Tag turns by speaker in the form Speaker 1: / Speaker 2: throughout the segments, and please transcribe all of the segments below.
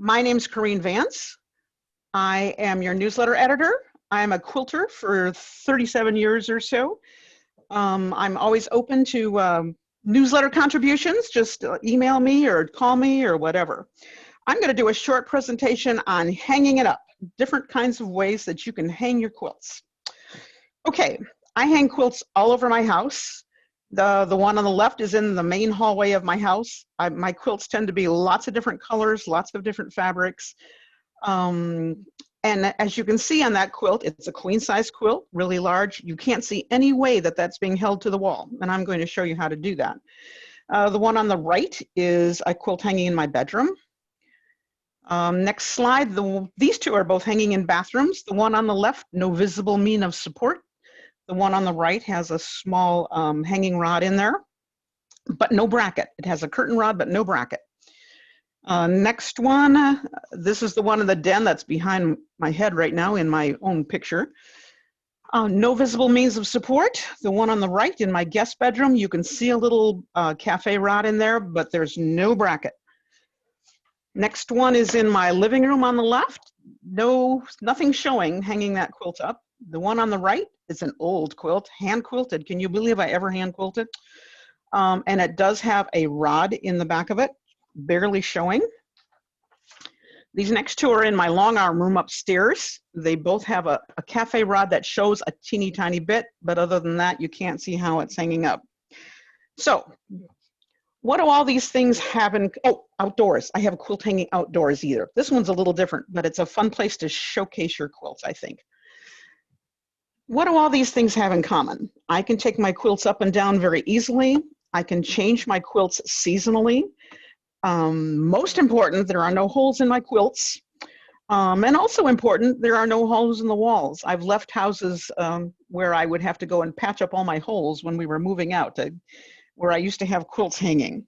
Speaker 1: My name's Corrine Vance. I am your newsletter editor. I'm a quilter for 37 years or so. I'm always open to newsletter contributions. Just email me or call me or whatever. I'm going to do a short presentation on hanging it up, different kinds of ways that you can hang your quilts. Okay, I hang quilts all over my house. The one on the left is in the main hallway of my house. My quilts tend to be lots of different colors, lots of different fabrics. And as you can see on that quilt, it's a queen size quilt, really large. You can't see any way that that's being held to the wall, and I'm going to show you how to do that. The one on the right is a quilt hanging in my bedroom. Next slide, these two are both hanging in bathrooms. The one on the left, no visible mean of support. The one on the right has a small hanging rod in there, but no bracket. It has a curtain rod, but no bracket. Next one, this is the one in the den that's behind my head right now in my own picture. No visible means of support. The one on the right in my guest bedroom, you can see a little cafe rod in there, but there's no bracket. Next one is in my living room on the left. Nothing showing hanging that quilt up. The one on the right is an old quilt, hand quilted. Can you believe I ever hand quilted? And it does have a rod in the back of it, barely showing. These next two are in my long arm room upstairs. They both have a cafe rod that shows a teeny tiny bit, but other than that, you can't see how it's hanging up. So what do all these things have in, outdoors. I have a quilt hanging outdoors either. This one's a little different, but it's a fun place to showcase your quilts, I think. What do all these things have in common? I can take my quilts up and down very easily. I can change my quilts seasonally. Most important, there are no holes in my quilts. And also important, there are no holes in the walls. I've left houses where I would have to go and patch up all my holes when we were moving out to where I used to have quilts hanging.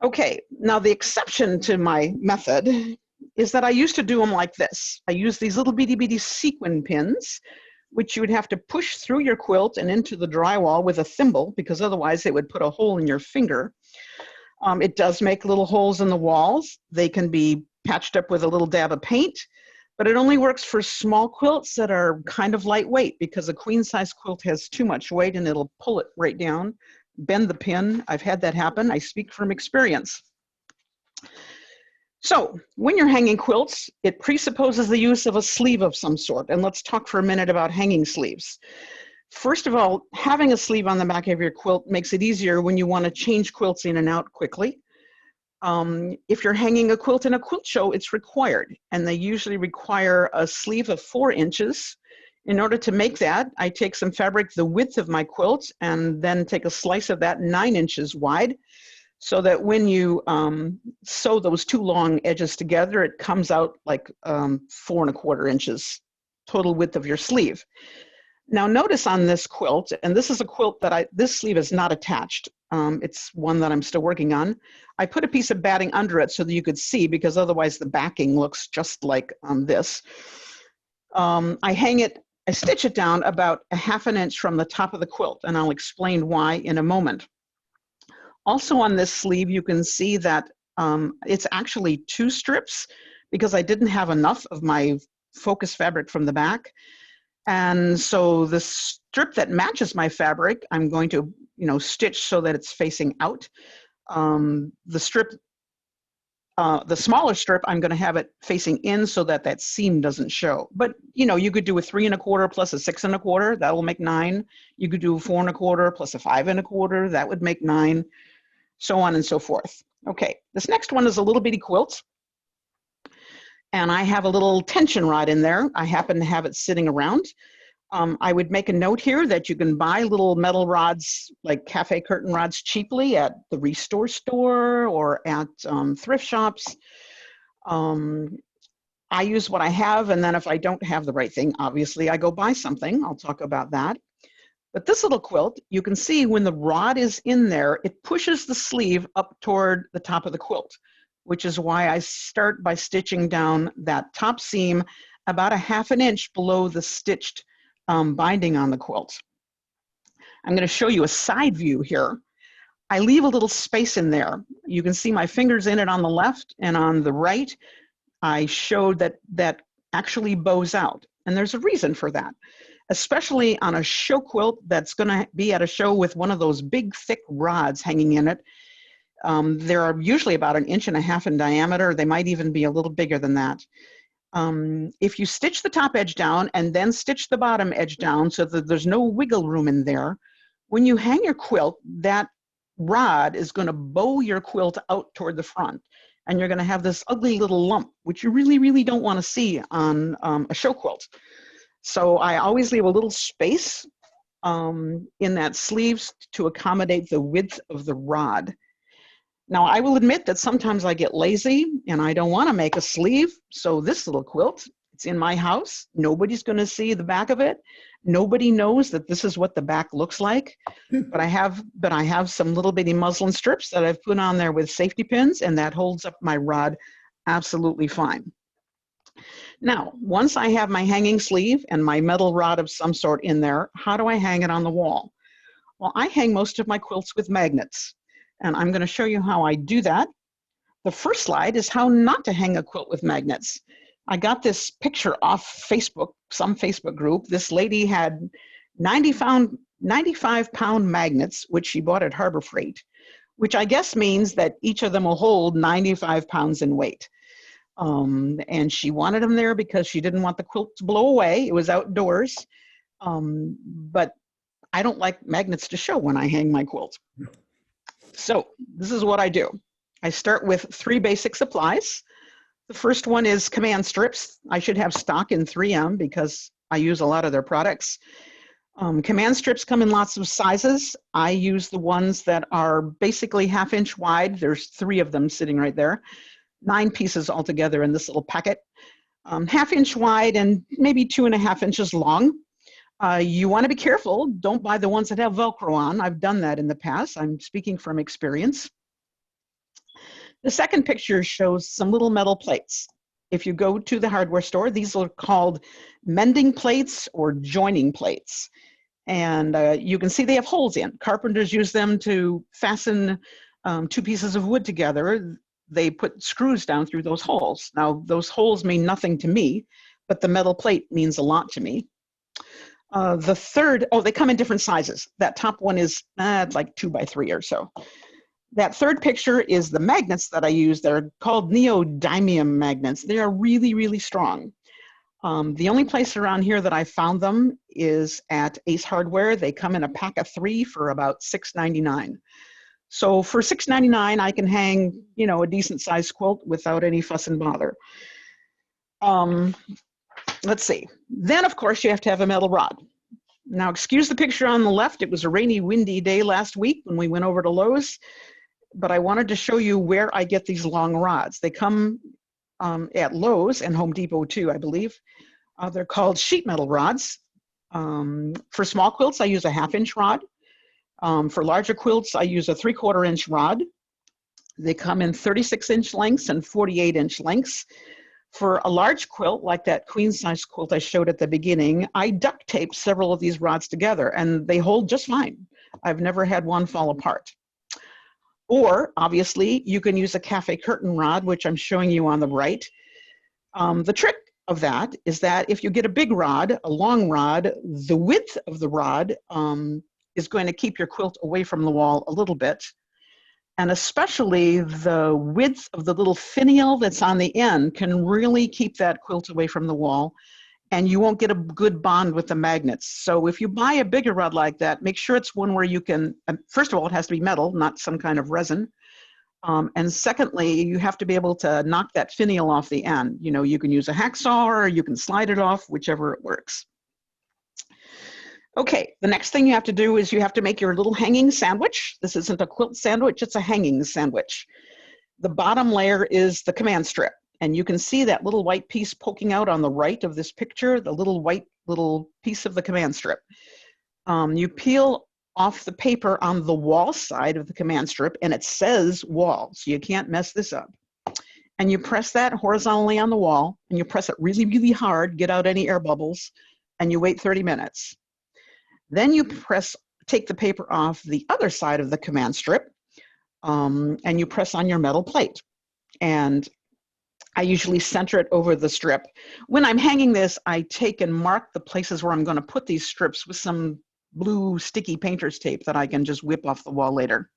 Speaker 1: Okay, now the exception to my method is that I used to do them like this. I use these little bitty sequin pins, which you would have to push through your quilt and into the drywall with a thimble, because otherwise it would put a hole in your finger. It does make little holes in the walls. They can be patched up with a little dab of paint, but it only works for small quilts that are kind of lightweight, because a queen size quilt has too much weight and it'll pull it right down, bend the pin. I've had that happen. I speak from experience. So when you're hanging quilts, it presupposes the use of a sleeve of some sort. And let's talk for a minute about hanging sleeves. First of all, having a sleeve on the back of your quilt makes it easier when you want to change quilts in and out quickly. If you're hanging a quilt in a quilt show, it's required, and they usually require a sleeve of 4 inches. In order to make that, I take some fabric the width of my quilt and then take a slice of that 9 inches wide, so that when you sew those 2 long edges together, it comes out like 4 1/4 inches total width of your sleeve. Now notice on this quilt, and this is a quilt that this sleeve is not attached. It's one that I'm still working on. I put a piece of batting under it so that you could see, because otherwise the backing looks just like this. I stitch it down about 1/2 inch from the top of the quilt, and I'll explain why in a moment. Also on this sleeve, you can see that it's actually 2 strips, because I didn't have enough of my focus fabric from the back. And so the strip that matches my fabric, I'm going to, stitch so that it's facing out. The smaller strip, I'm going to have it facing in so that that seam doesn't show. But, you could do a 3 1/4 plus a 6 1/4. That will make 9. You could do a 4 1/4 plus a 5 1/4. That would make 9, so on and so forth. Okay, this next one is a little bitty quilt. And I have a little tension rod in there. I happen to have it sitting around. I would make a note here that you can buy little metal rods, like cafe curtain rods, cheaply at the Restore store or at thrift shops. I use what I have, and then if I don't have the right thing, obviously I go buy something. I'll talk about that. But this little quilt, you can see when the rod is in there, it pushes the sleeve up toward the top of the quilt, which is why I start by stitching down that top seam about 1/2 inch below the stitched binding on the quilt. I'm going to show you a side view here. I leave a little space in there. You can see my fingers in it on the left, and on the right, I showed that that actually bows out. And there's a reason for that, especially on a show quilt that's going to be at a show with one of those big, thick rods hanging in it. There are usually about 1.5 inches in diameter. They might even be a little bigger than that. If you stitch the top edge down and then stitch the bottom edge down so that there's no wiggle room in there, when you hang your quilt, that rod is going to bow your quilt out toward the front. And you're going to have this ugly little lump, which you really, really don't want to see on a show quilt. So I always leave a little space in that sleeves to accommodate the width of the rod. Now, I will admit that sometimes I get lazy and I don't want to make a sleeve. So this little quilt, it's in my house. Nobody's going to see the back of it. Nobody knows that this is what the back looks like. But I have some little bitty muslin strips that I've put on there with safety pins, and that holds up my rod absolutely fine. Now, once I have my hanging sleeve and my metal rod of some sort in there, how do I hang it on the wall? Well, I hang most of my quilts with magnets. And I'm going to show you how I do that. The first slide is how not to hang a quilt with magnets. I got this picture off Facebook, some Facebook group. This lady had 95-pound magnets, which she bought at Harbor Freight, which I guess means that each of them will hold 95 pounds in weight. And she wanted them there because she didn't want the quilt to blow away. It was outdoors. But I don't like magnets to show when I hang my quilt. So this is what I do. I start with 3 basic supplies. The first one is command strips. I should have stock in 3M because I use a lot of their products. Command strips come in lots of sizes. I use the ones that are basically 1/2 inch wide. There's 3 of them sitting right there. 9 pieces altogether in this little packet. 1/2 inch wide and maybe 2.5 inches long. You want to be careful. Don't buy the ones that have Velcro on. I've done that in the past. I'm speaking from experience. The second picture shows some little metal plates. If you go to the hardware store, these are called mending plates or joining plates. And you can see they have holes in. Carpenters use them to fasten 2 pieces of wood together. They put screws down through those holes. Now, those holes mean nothing to me, but the metal plate means a lot to me. The third, they come in different sizes. That top one is like 2 by 3 or so. That third picture is the magnets that I use. They're called neodymium magnets. They are really, really strong. The only place around here that I found them is at Ace Hardware. They come in a pack of 3 for about $6.99. So for $6.99, I can hang, a decent sized quilt without any fuss and bother. Let's see. Then, of course, you have to have a metal rod. Now, excuse the picture on the left. It was a rainy, windy day last week when we went over to Lowe's, but I wanted to show you where I get these long rods. They come at Lowe's and Home Depot too, I believe. They're called sheet metal rods. For small quilts, I use a 1/2 inch rod. For larger quilts, I use a 3/4 inch rod. They come in 36-inch lengths and 48-inch lengths. For a large quilt, like that queen size quilt I showed at the beginning, I duct tape several of these rods together and they hold just fine. I've never had one fall apart. Or, obviously, you can use a cafe curtain rod, which I'm showing you on the right. The trick of that is that if you get a big rod, a long rod, the width of the rod is going to keep your quilt away from the wall a little bit. And especially the width of the little finial that's on the end can really keep that quilt away from the wall, and you won't get a good bond with the magnets. So if you buy a bigger rod like that, make sure it's one where you can, first of all, it has to be metal, not some kind of resin. And secondly, you have to be able to knock that finial off the end. You can use a hacksaw or you can slide it off, whichever it works. Okay, the next thing you have to do is you have to make your little hanging sandwich. This isn't a quilt sandwich, it's a hanging sandwich. The bottom layer is the command strip, and you can see that little white piece poking out on the right of this picture, the little white piece of the command strip. You peel off the paper on the wall side of the command strip, and it says wall, so you can't mess this up. And you press that horizontally on the wall, and you press it really, really hard, get out any air bubbles, and you wait 30 minutes. Then you take the paper off the other side of the command strip, and you press on your metal plate. And I usually center it over the strip. When I'm hanging this, I take and mark the places where I'm going to put these strips with some blue sticky painter's tape that I can just whip off the wall later.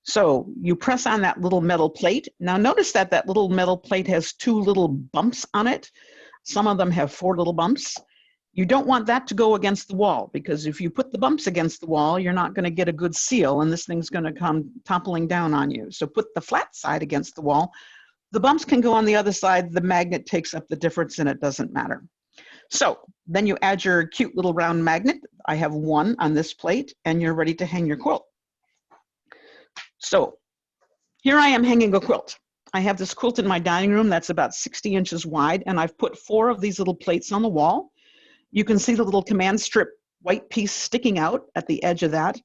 Speaker 1: So you press on that little metal plate. Now notice that that little metal plate has 2 little bumps on it. Some of them have 4 little bumps. You don't want that to go against the wall, because if you put the bumps against the wall, you're not going to get a good seal and this thing's going to come toppling down on you. So put the flat side against the wall. The bumps can go on the other side. The magnet takes up the difference and it doesn't matter. So then you add your cute little round magnet. I have 1 on this plate, and you're ready to hang your quilt. So here I am hanging a quilt. I have this quilt in my dining room that's about 60 inches wide, and I've put 4 of these little plates on the wall. You can see the little command strip white piece sticking out at the edge of that.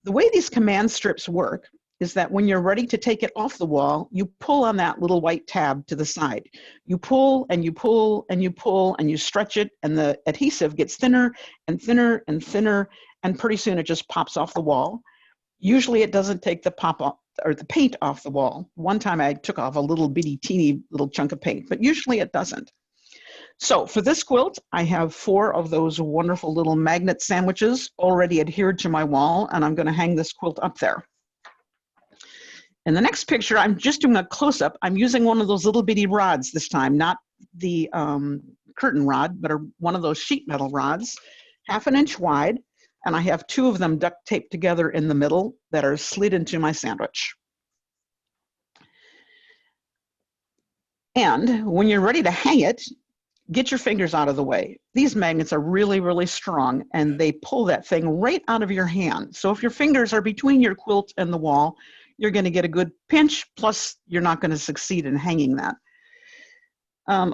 Speaker 1: The way these command strips work is that when you're ready to take it off the wall, you pull on that little white tab to the side. You pull and you pull and you pull and you stretch it, and the adhesive gets thinner and thinner and thinner, and pretty soon it just pops off the wall. Usually it doesn't take the pop off or the paint off the wall. One time I took off a little bitty teeny little chunk of paint, but usually it doesn't. So for this quilt, I have 4 of those wonderful little magnet sandwiches already adhered to my wall, and I'm going to hang this quilt up there. In the next picture, I'm just doing a close-up. I'm using one of those little bitty rods this time, not the curtain rod, but one of those sheet metal rods, 1/2 inch wide, and I have 2 of them duct taped together in the middle that are slid into my sandwich. And when you're ready to hang it, get your fingers out of the way. These magnets are really, really strong, and they pull that thing right out of your hand. So if your fingers are between your quilt and the wall, you're going to get a good pinch, plus you're not going to succeed in hanging that.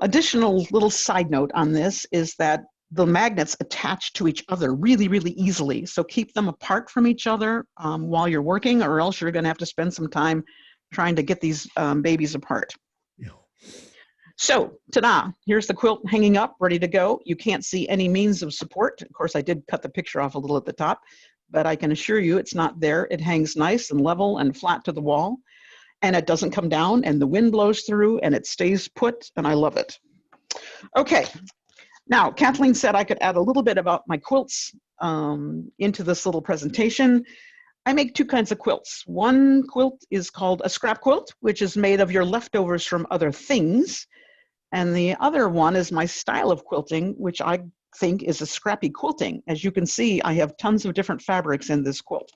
Speaker 1: Additional little side note on this is that the magnets attach to each other really, really easily. So keep them apart from each other while you're working, or else you're going to have to spend some time trying to get these babies apart. Yeah. So, ta-da, here's the quilt hanging up, ready to go. You can't see any means of support. Of course, I did cut the picture off a little at the top, but I can assure you it's not there. It hangs nice and level and flat to the wall, and it doesn't come down, and the wind blows through, and it stays put, and I love it. Okay, now Kathleen said I could add a little bit about my quilts into this little presentation. I make 2 kinds of quilts. One quilt is called a scrap quilt, which is made of your leftovers from other things, and the other one is my style of quilting, which I think is a scrappy quilting. As you can see, I have tons of different fabrics in this quilt.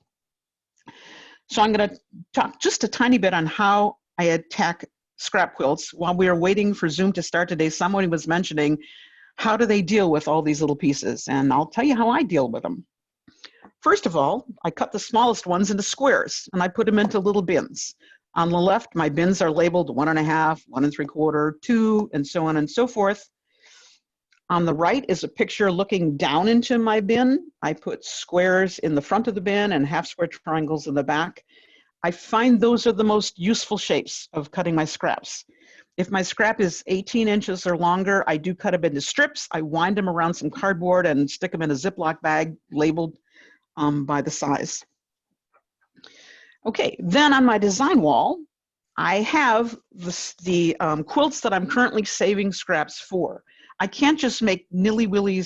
Speaker 1: So I'm going to talk just a tiny bit on how I attack scrap quilts. While we were waiting for Zoom to start today, someone was mentioning, how do they deal with all these little pieces? And I'll tell you how I deal with them. First of all, I cut the smallest ones into squares, and I put them into little bins. On the left, my bins are labeled 1.5, 1 3/4, 2, and so on and so forth. On the right is a picture looking down into my bin. I put squares in the front of the bin and 1/2 square triangles in the back. I find those are the most useful shapes of cutting my scraps. If my scrap is 18 inches or longer, I do cut them into strips. I wind them around some cardboard and stick them in a Ziploc bag labeled by the size. Okay, then on my design wall, I have the quilts that I'm currently saving scraps for. I can't just make willy-nilly,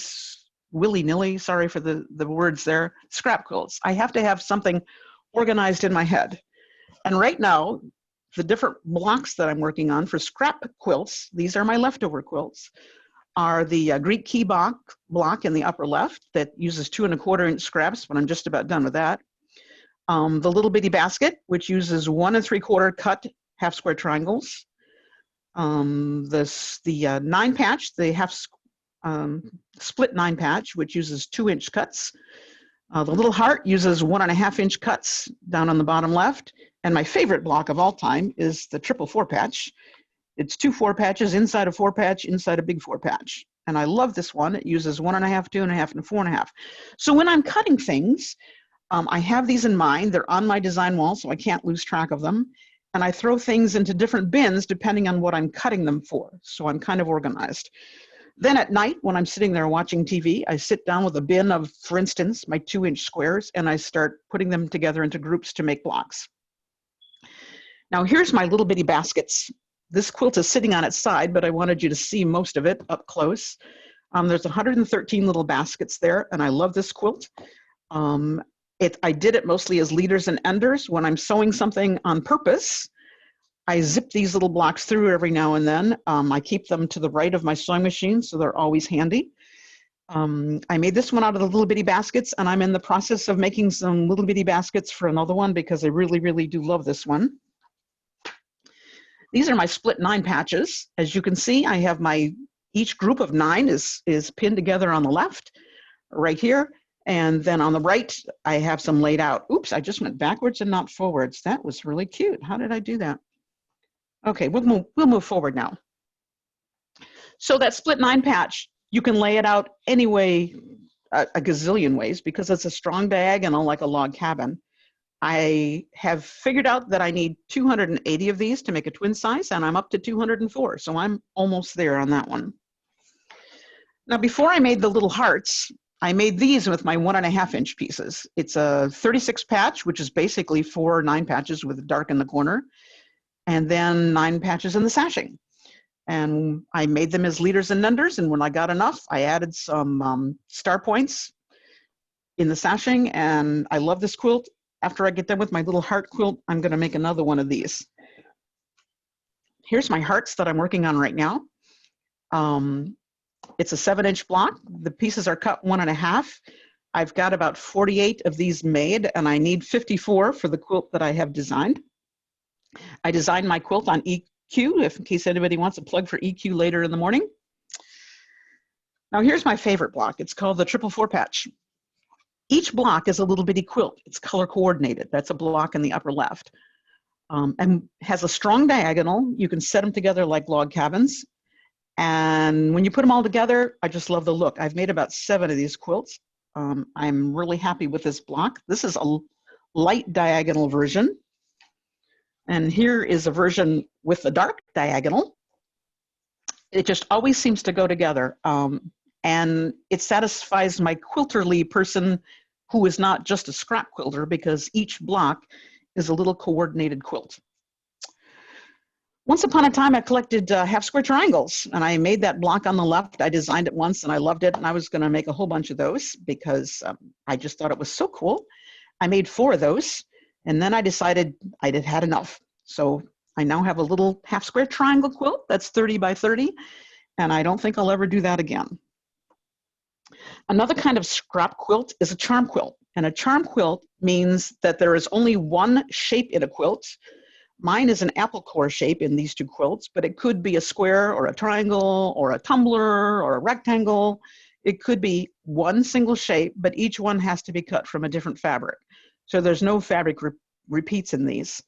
Speaker 1: sorry for the words there, scrap quilts. I have to have something organized in my head. And right now, the different blocks that I'm working on for scrap quilts, these are my leftover quilts, are the Greek key block in the upper left that uses 2 1/4 inch scraps, but I'm just about done with that. The little bitty basket, which uses 1 3/4 cut 1/2 square triangles. The 9 patch, the split 9 patch, which uses 2 inch cuts. The little heart uses 1 1/2 inch cuts down on the bottom left. And my favorite block of all time is the triple 4 patch. It's 2 4 patches inside a 4 patch, inside a big 4 patch. And I love this one. It uses 1 1/2, 2 1/2, and 4 1/2. So when I'm cutting things, I have these in mind. They're on my design wall, so I can't lose track of them. And I throw things into different bins depending on what I'm cutting them for. So I'm kind of organized. Then at night, when I'm sitting there watching TV, I sit down with a bin of, for instance, my 2 inch squares, and I start putting them together into groups to make blocks. Now here's my little bitty baskets. This quilt is sitting on its side, but I wanted you to see most of it up close. There's 113 little baskets there, and I love this quilt. I did it mostly as leaders and enders. When I'm sewing something on purpose, I zip these little blocks through every now and then. I keep them to the right of my sewing machine, so they're always handy. I made this one out of the little bitty baskets, and I'm in the process of making some little bitty baskets for another one because I really, really do love this one. These are my split 9 patches. As you can see, I have each group of 9 is pinned together on the left, right here. And then on the right, I have some laid out. Oops, I just went backwards and not forwards. That was really cute. How did I do that? Okay, we'll move forward now. So that split 9 patch, you can lay it out any way, a gazillion ways, because it's a strong diagonal like a log cabin. I have figured out that I need 280 of these to make a twin size, and I'm up to 204, so I'm almost there on that one. Now, before I made the little hearts, I made these with my 1.5 inch pieces. It's a 36 patch, which is basically 4 9 patches with a dark in the corner, and then 9 patches in the sashing. And I made them as leaders and enders, and when I got enough, I added some star points in the sashing, and I love this quilt. After I get done with my little heart quilt, I'm going to make another one of these. Here's my hearts that I'm working on right now. It's a 7-inch block. The pieces are cut 1.5. I've got about 48 of these made, and I need 54 for the quilt that I have designed. I designed my quilt on EQ, in case anybody wants a plug for EQ later in the morning. Now here's my favorite block. It's called the 444 patch. Each block is a little bitty quilt. It's color coordinated. That's a block in the upper left. And has a strong diagonal. You can set them together like log cabins. And when you put them all together, I just love the look. I've made about 7 of these quilts. I'm really happy with this block. This is a light diagonal version. And here is a version with the dark diagonal. It just always seems to go together. And it satisfies my quilterly person who is not just a scrap quilter, because each block is a little coordinated quilt. Once upon a time, I collected half square triangles, and I made that block on the left. I designed it once and I loved it, and I was going to make a whole bunch of those because I just thought it was so cool. I made 4 of those, and then I decided I had had enough. So I now have a little half square triangle quilt that's 30 by 30, and I don't think I'll ever do that again. Another kind of scrap quilt is a charm quilt, and a charm quilt means that there is only one shape in a quilt. Mine is an apple core shape in these 2 quilts, but it could be a square or a triangle or a tumbler or a rectangle. It could be one single shape, but each one has to be cut from a different fabric. So there's no fabric repeats in these.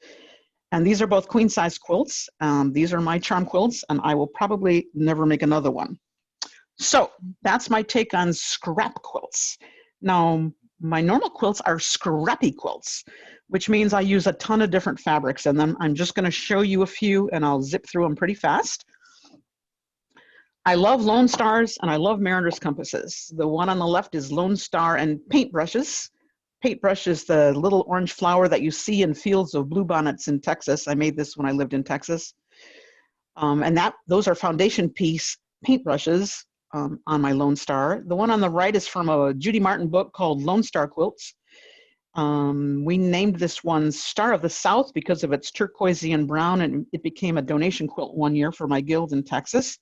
Speaker 1: And these are both queen size quilts. These are my charm quilts, and I will probably never make another one. So that's my take on scrap quilts. Now, my normal quilts are scrappy quilts, which means I use a ton of different fabrics in them. I'm just going to show you a few, and I'll zip through them pretty fast. I love Lone Stars, and I love Mariner's Compasses. The one on the left is Lone Star and paintbrushes. Paintbrush is the little orange flower that you see in fields of bluebonnets in Texas. I made this when I lived in Texas. And those are foundation piece paintbrushes on my Lone Star. The one on the right is from a Judy Martin book called Lone Star Quilts. We named this one Star of the South because of its turquoisey and brown, and it became a donation quilt one year for my guild in Texas.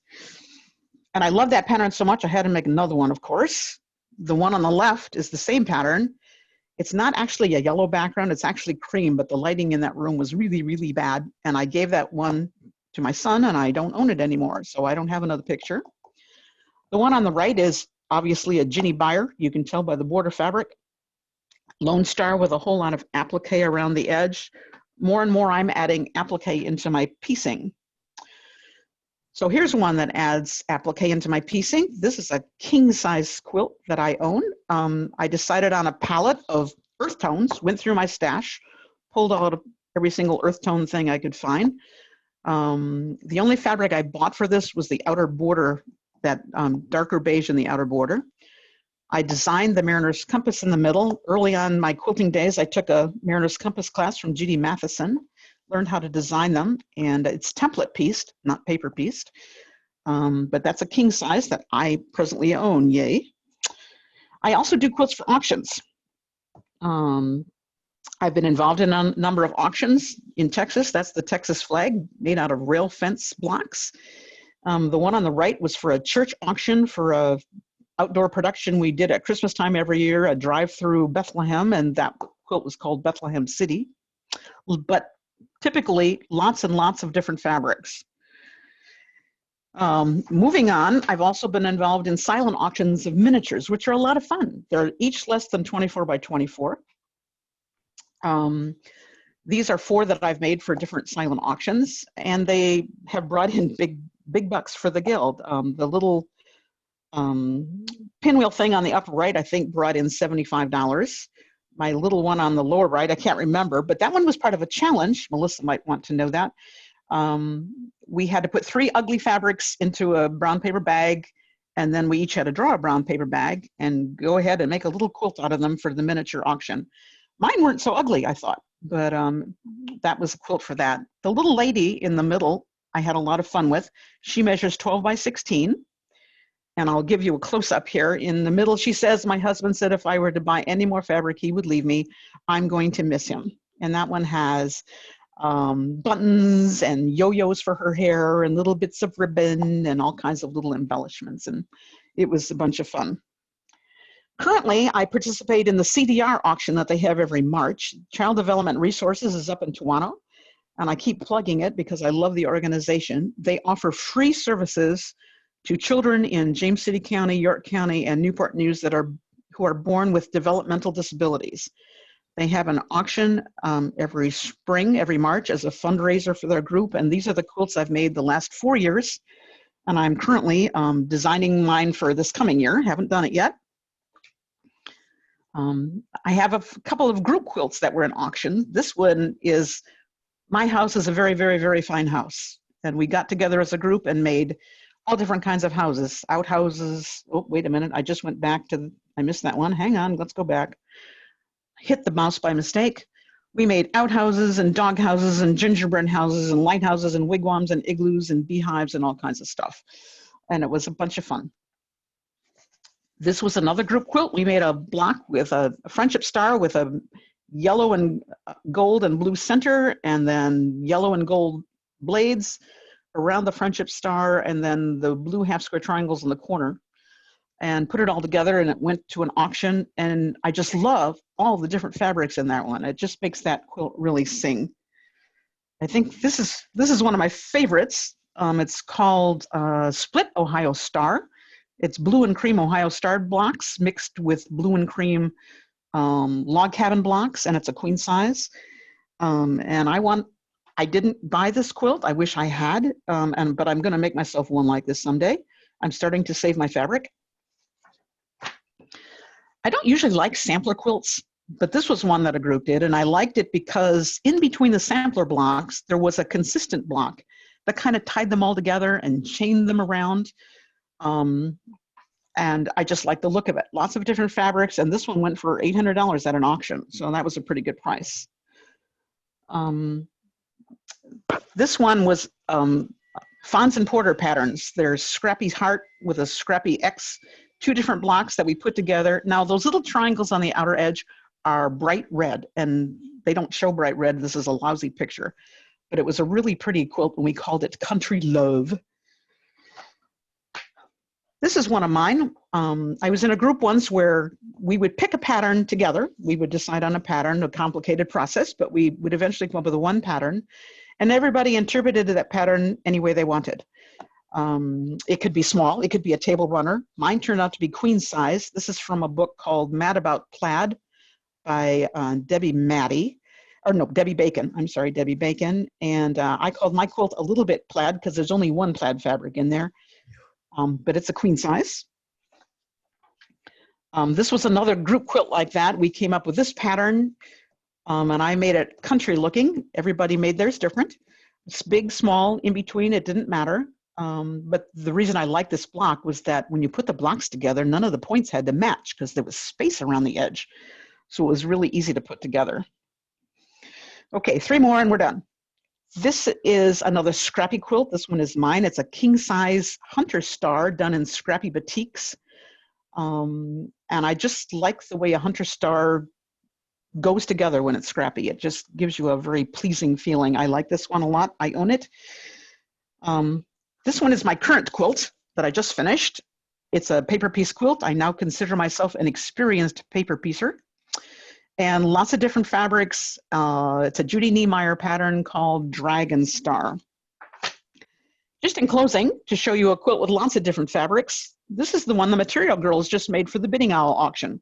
Speaker 1: And I love that pattern so much I had to make another one, of course. The one on the left is the same pattern. It's not actually a yellow background, it's actually cream, but the lighting in that room was really, really bad. And I gave that one to my son, and I don't own it anymore, so I don't have another picture. The one on the right is obviously a Ginny Buyer. You can tell by the border fabric. Lone Star with a whole lot of applique around the edge. More and more I'm adding applique into my piecing. So here's one that adds applique into my piecing. This is a king size quilt that I own. I decided on a palette of earth tones, went through my stash, pulled out every single earth tone thing I could find. The only fabric I bought for this was the outer border, that darker beige in the outer border. I designed the Mariner's Compass in the middle. Early on my quilting days, I took a Mariner's Compass class from Judy Matheson. learned how to design them, and it's template pieced, not paper pieced. But that's a king size that I presently own, yay. I also do quilts for auctions. I've been involved in a number of auctions in Texas. That's the Texas flag made out of rail fence blocks. The one on the right was for a church auction for a outdoor production we did at Christmas time every year, a drive through Bethlehem, and that quilt was called Bethlehem City. But typically lots and lots of different fabrics. Moving on, I've also been involved in silent auctions of miniatures, which are a lot of fun. They're each less than 24 by 24. These are 4 that I've made for different silent auctions, and they have brought in big bucks for the guild. The little pinwheel thing on the upper right, I think, brought in $75. My little one on the lower right, I can't remember, but that one was part of a challenge. Melissa might want to know that. We had to put 3 ugly fabrics into a brown paper bag, and then we each had to draw a brown paper bag and go ahead and make a little quilt out of them for the miniature auction. Mine weren't so ugly, I thought, but that was a quilt for that. The little lady in the middle, I had a lot of fun with. She measures 12 by 16. And I'll give you a close-up here. In the middle, she says, my husband said if I were to buy any more fabric, he would leave me. I'm going to miss him. And that one has buttons and yo-yos for her hair and little bits of ribbon and all kinds of little embellishments. And it was a bunch of fun. Currently, I participate in the CDR auction that they have every March. Child Development Resources is up in Toronto, and I keep plugging it because I love the organization. They offer free services to children in James City County, York County, and Newport News who are born with developmental disabilities. They have an auction every spring, every March, as a fundraiser for their group, and these are the quilts I've made the last 4 years, and I'm currently designing mine for this coming year. Haven't done it yet. I have a couple of group quilts that were in auction. This one is, my house is a very, very, very fine house, and we got together as a group and made all different kinds of houses, outhouses. Oh, wait a minute. I just went back to, I missed that one. Hang on, let's go back. Hit the mouse by mistake. We made outhouses and dog houses and gingerbread houses and lighthouses and wigwams and igloos and beehives and all kinds of stuff. And it was a bunch of fun. This was another group quilt. We made a block with a friendship star with a yellow and gold and blue center, and then yellow and gold blades around the friendship star, and then the blue half square triangles in the corner, and put it all together, and it went to an auction. And I just love all the different fabrics in that one. It just makes that quilt really sing. I think this is one of my favorites. It's called Split Ohio Star. It's blue and cream Ohio Star blocks mixed with blue and cream log cabin blocks, and it's a queen size. And I didn't buy this quilt. I wish I had, but I'm going to make myself one like this someday. I'm starting to save my fabric. I don't usually like sampler quilts, but this was one that a group did, and I liked it because in between the sampler blocks, there was a consistent block that kind of tied them all together and chained them around. And I just like the look of it. Lots of different fabrics, and this one went for $800 at an auction, so that was a pretty good price. This one was Fons and Porter patterns. There's Scrappy's Heart with a Scrappy X, 2 different blocks that we put together. Now, those little triangles on the outer edge are bright red, and they don't show bright red. This is a lousy picture, but it was a really pretty quilt, and we called it Country Love. This is one of mine. I was in a group once where we would pick a pattern together. We would decide on a pattern, a complicated process, but we would eventually come up with one pattern, and everybody interpreted that pattern any way they wanted. It could be small, it could be a table runner. Mine turned out to be queen size. This is from a book called Mad About Plaid by Debbie Bacon. I'm sorry, Debbie Bacon. And I called my quilt a little bit plaid because there's only one plaid fabric in there. But it's a queen size. This was another group quilt like that. We came up with this pattern, and I made it country looking. Everybody made theirs different. It's big, small, in between, it didn't matter. But the reason I liked this block was that when you put the blocks together, none of the points had to match because there was space around the edge. So it was really easy to put together. Okay, 3 more and we're done. This is another scrappy quilt. This one is mine. It's a king size hunter star done in scrappy batiks. And I just like the way a hunter star goes together when it's scrappy. It just gives you a very pleasing feeling. I like this one a lot. I own it. This one is my current quilt that I just finished. It's a paper piece quilt. I now consider myself an experienced paper piecer. And lots of different fabrics. It's a Judy Niemeyer pattern called Dragon Star. Just in closing, to show you a quilt with lots of different fabrics, this is the one the Material Girls just made for the Bidding Owl auction.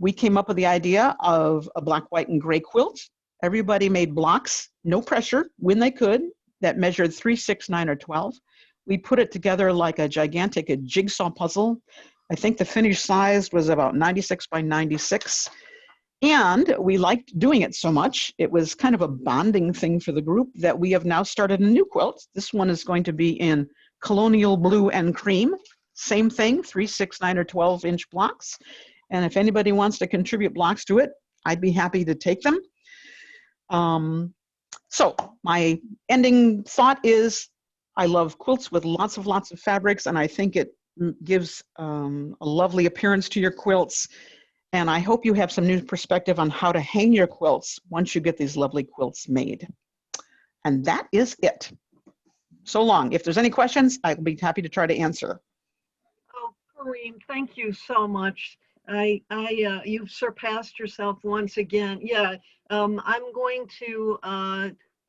Speaker 1: We came up with the idea of a black, white, and gray quilt. Everybody made blocks, no pressure, when they could, that measured 3, 6, 9, or 12. We put it together like a gigantic jigsaw puzzle. I think the finished size was about 96 by 96. And we liked doing it so much, it was kind of a bonding thing for the group that we have now started a new quilt. This one is going to be in Colonial Blue and Cream. Same thing, 3, 6, 9, or 12-inch blocks. And if anybody wants to contribute blocks to it, I'd be happy to take them. So my ending thought is I love quilts with lots of fabrics, and I think it gives a lovely appearance to your quilts. And I hope you have some new perspective on how to hang your quilts once you get these lovely quilts made. And that is it. So long. If there's any questions, I'll be happy to try to answer.
Speaker 2: Oh, Corrine, thank you so much. You've surpassed yourself once again. Yeah, I'm going to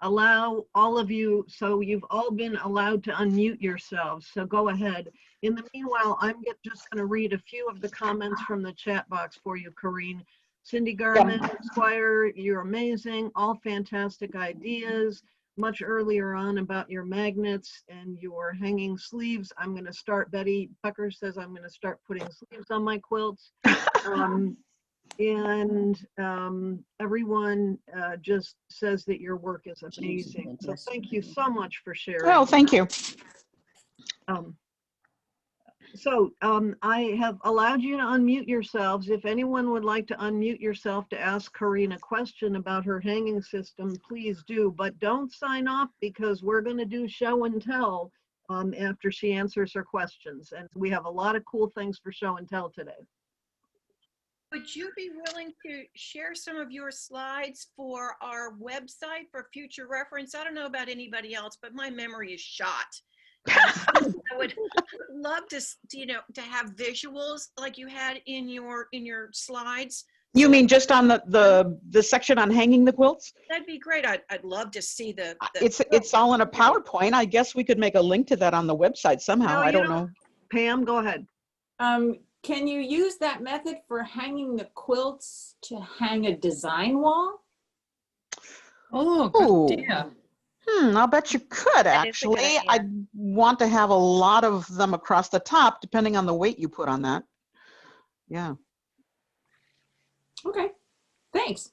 Speaker 2: allow all of you, so you've all been allowed to unmute yourselves, so go ahead. In the meanwhile, I'm just going to read a few of the comments from the chat box for you, Corrine. Cindy Garman, Squire, you're amazing, all fantastic ideas. Much earlier on about your magnets and your hanging sleeves. I'm going to start, Betty Tucker says, I'm going to start putting sleeves on my quilts. Everyone just says that your work is amazing. So thank you so much for sharing.
Speaker 1: Oh, thank you.
Speaker 2: I have allowed you to unmute yourselves. If anyone would like to unmute yourself to ask Corrine a question about her hanging system, please do, but don't sign off because we're going to do show and tell after she answers her questions. And we have a lot of cool things for show and tell today.
Speaker 3: Would you be willing to share some of your slides for our website for future reference? I don't know about anybody else, but my memory is shot. I would love to, to have visuals like you had in your slides.
Speaker 1: You mean just on the section on hanging the quilts?
Speaker 3: That'd be great. I'd love to see the
Speaker 1: it's all in a PowerPoint. I guess we could make a link to that on the website somehow. I don't know.
Speaker 2: Pam, go ahead.
Speaker 4: Can you use that method for hanging the quilts to hang a design wall?
Speaker 5: Oh, good idea.
Speaker 1: I'll bet you could actually. I'd want to have a lot of them across the top, depending on the weight you put on that. Yeah.
Speaker 4: Okay, thanks.